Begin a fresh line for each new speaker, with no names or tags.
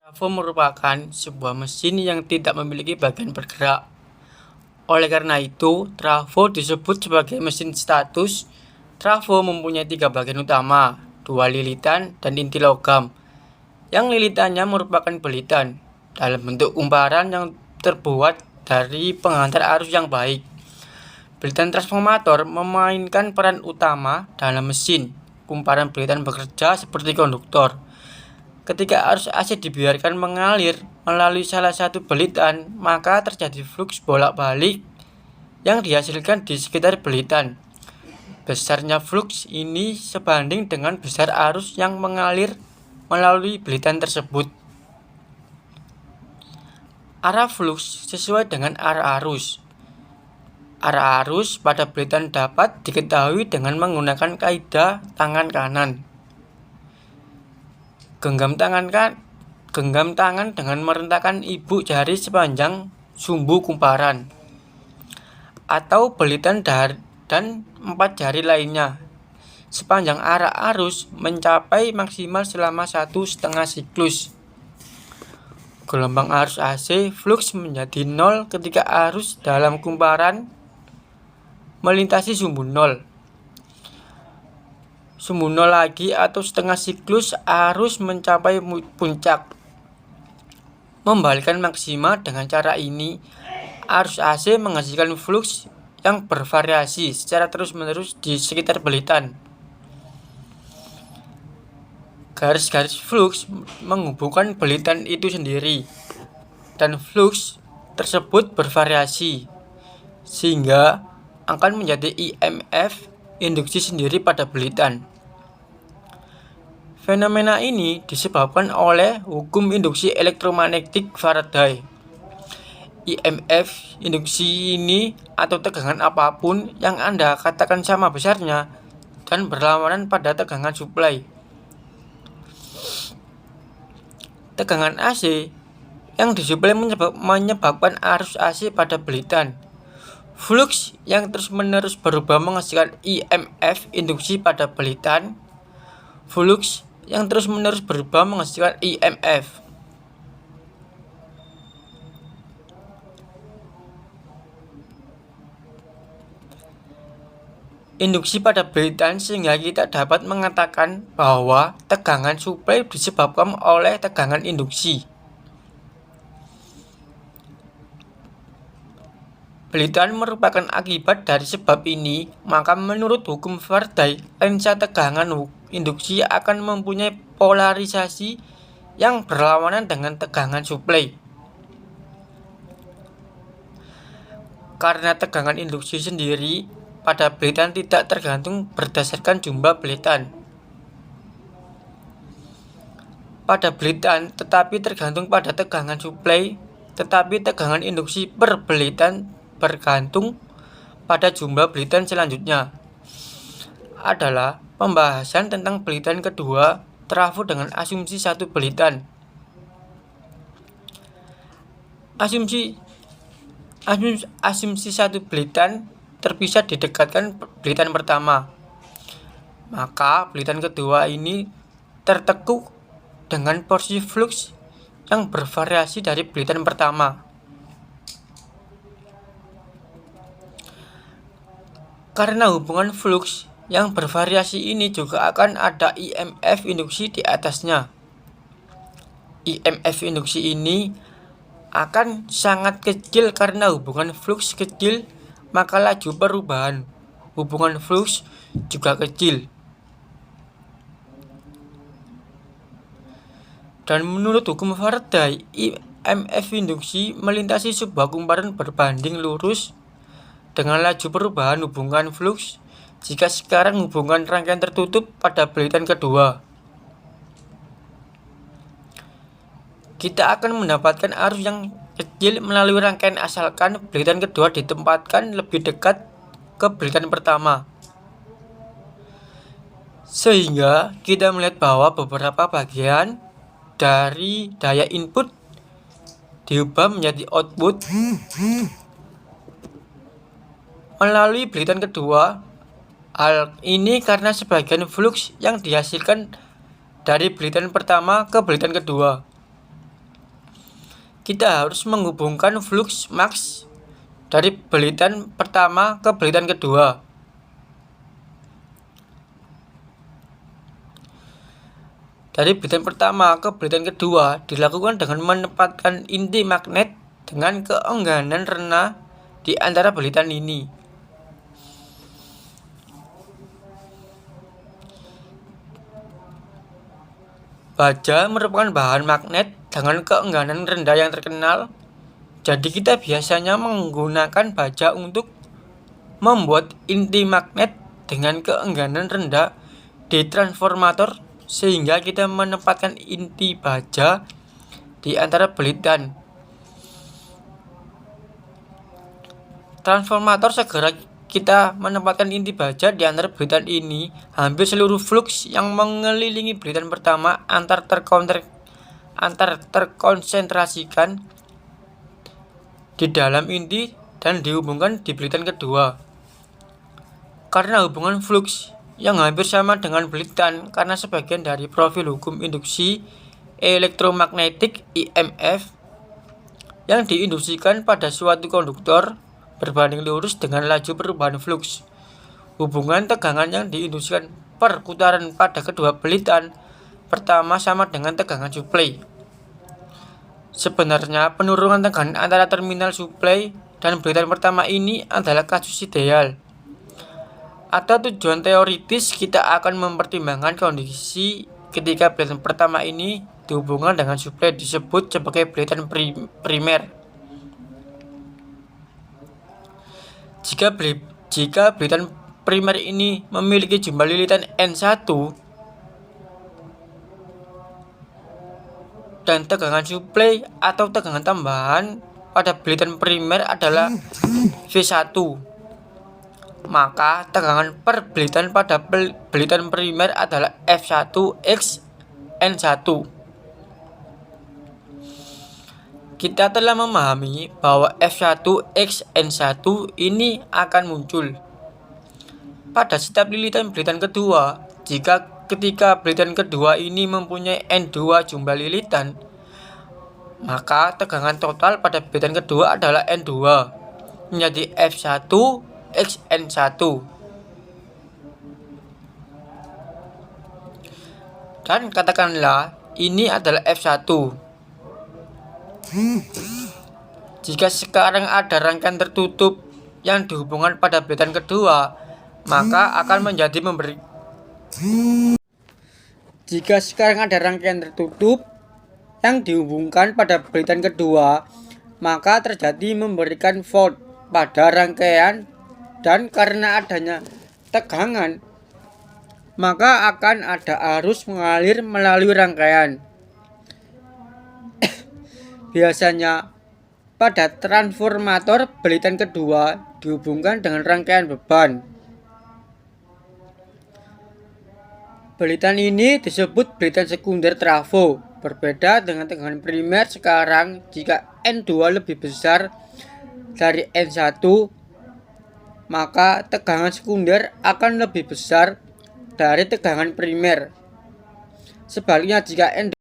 Trafo merupakan sebuah mesin yang tidak memiliki bagian bergerak. Oleh karena itu, trafo disebut sebagai mesin status. Trafo mempunyai 3 bagian utama, 2 lilitan dan inti logam. Yang lilitannya merupakan belitan dalam bentuk kumparan yang terbuat dari penghantar arus yang baik. Belitan transformator memainkan peran utama dalam mesin. Kumparan belitan bekerja seperti konduktor. Ketika arus AC dibiarkan mengalir melalui salah satu belitan, maka terjadi fluks bolak-balik yang dihasilkan di sekitar belitan. Besarnya fluks ini sebanding dengan besar arus yang mengalir melalui belitan tersebut. Arah fluks sesuai dengan arah arus. Arah arus pada belitan dapat diketahui dengan menggunakan kaidah tangan kanan. Genggam tangan dengan merentakkan ibu jari sepanjang sumbu kumparan atau belitan dan 4 jari lainnya sepanjang arah arus mencapai maksimal selama 1,5 siklus. Gelombang arus AC fluks menjadi 0 ketika arus dalam kumparan melintasi sumbu 0. Sumbu 0 lagi atau setengah siklus arus mencapai puncak. Membalikkan maksima dengan cara ini, arus AC menghasilkan fluks yang bervariasi secara terus-menerus di sekitar belitan. Garis-garis fluks menghubungkan belitan itu sendiri, dan fluks tersebut bervariasi, sehingga akan menjadi IMF induksi sendiri pada belitan. Fenomena ini disebabkan oleh hukum induksi elektromagnetik Faraday. IMF induksi ini atau tegangan apapun yang Anda katakan sama besarnya dan berlawanan pada tegangan suplai. Tegangan AC yang disuplai menyebabkan arus AC pada belitan. Fluks yang terus-menerus berubah menghasilkan IMF induksi pada belitan. Fluks yang terus-menerus berubah menghasilkan IMF. Induksi pada belitan sehingga kita dapat mengatakan bahwa tegangan suplai disebabkan oleh tegangan induksi. Belitan merupakan akibat dari sebab ini, maka menurut hukum Faraday, lensa tegangan induksi akan mempunyai polarisasi yang berlawanan dengan tegangan suplai. Karena tegangan induksi sendiri pada belitan tidak tergantung berdasarkan jumlah belitan pada belitan, tetapi tergantung pada tegangan suplai, tetapi tegangan induksi per belitan bergantung pada jumlah belitan. Selanjutnya adalah pembahasan tentang belitan kedua trafo dengan asumsi satu belitan. Asumsi satu belitan terpisah didekatkan belitan pertama, maka belitan kedua ini tertekuk dengan porsi fluks yang bervariasi dari belitan pertama. Karena hubungan fluks yang bervariasi ini juga akan ada IMF induksi di atasnya. IMF induksi ini akan sangat kecil karena hubungan fluks kecil, maka laju perubahan hubungan fluks juga kecil. Dan menurut hukum Faraday, IMF induksi melintasi sebuah kumparan berbanding lurus dengan laju perubahan hubungan fluks jika sekarang hubungan rangkaian tertutup pada belitan kedua. Kita akan mendapatkan arus yang kecil melalui rangkaian asalkan belitan kedua ditempatkan lebih dekat ke belitan pertama. Sehingga kita melihat bahwa beberapa bagian dari daya input diubah menjadi output melalui belitan kedua. Hal ini karena sebagian fluks yang dihasilkan dari belitan pertama ke belitan kedua. kita harus menghubungkan flux max dari belitan pertama ke belitan kedua. Dari belitan pertama ke belitan kedua dilakukan dengan menempatkan inti magnet dengan keengganan rendah di antara belitan ini. Baja merupakan bahan magnet dengan keengganan rendah yang terkenal. Jadi kita biasanya menggunakan baja untuk membuat inti magnet dengan keengganan rendah di transformator, sehingga kita menempatkan inti baja di antara belitan. Transformator segera kita menempatkan inti baja di antara belitan ini, hampir seluruh flux yang mengelilingi belitan pertama antar terkonsentrasikan di dalam inti dan dihubungkan di belitan kedua. Karena hubungan flux yang hampir sama dengan belitan, karena sebagian dari profil hukum induksi elektromagnetik IMF yang diinduksikan pada suatu konduktor berbanding lurus dengan laju perubahan flux. Hubungan tegangan yang diinduksikan per putaran pada kedua belitan pertama sama dengan tegangan suplai. Sebenarnya penurunan tegangan antara terminal suplai dan belitan pertama ini adalah kasus ideal. Atau tujuan teoritis, kita akan mempertimbangkan kondisi ketika belitan pertama ini dihubungkan dengan suplai disebut sebagai belitan primer. Jika belitan primer ini memiliki jumlah lilitan N1 dan tegangan suplai atau tegangan tambahan pada belitan primer adalah V1, maka tegangan per belitan pada belitan primer adalah F1 x N1. Kita telah memahami bahwa F1 x N1 ini akan muncul pada setiap lilitan belitan kedua. Ketika belitan kedua ini mempunyai N2 jumlah lilitan, maka tegangan total pada belitan kedua adalah N2 menjadi F1 x N1. Dan katakanlah ini adalah F1. Jika sekarang ada rangkaian tertutup yang dihubungkan pada belitan kedua, maka akan menjadi Jika sekarang ada rangkaian tertutup yang dihubungkan pada belitan kedua, maka terjadi memberikan fault pada rangkaian, dan karena adanya tegangan, maka akan ada arus mengalir melalui rangkaian. Biasanya pada transformator belitan kedua dihubungkan dengan rangkaian beban. Belitan ini disebut belitan sekunder trafo. Berbeda dengan tegangan primer sekarang, jika N2 lebih besar dari N1, maka tegangan sekunder akan lebih besar dari tegangan primer. Sebaliknya, jika N2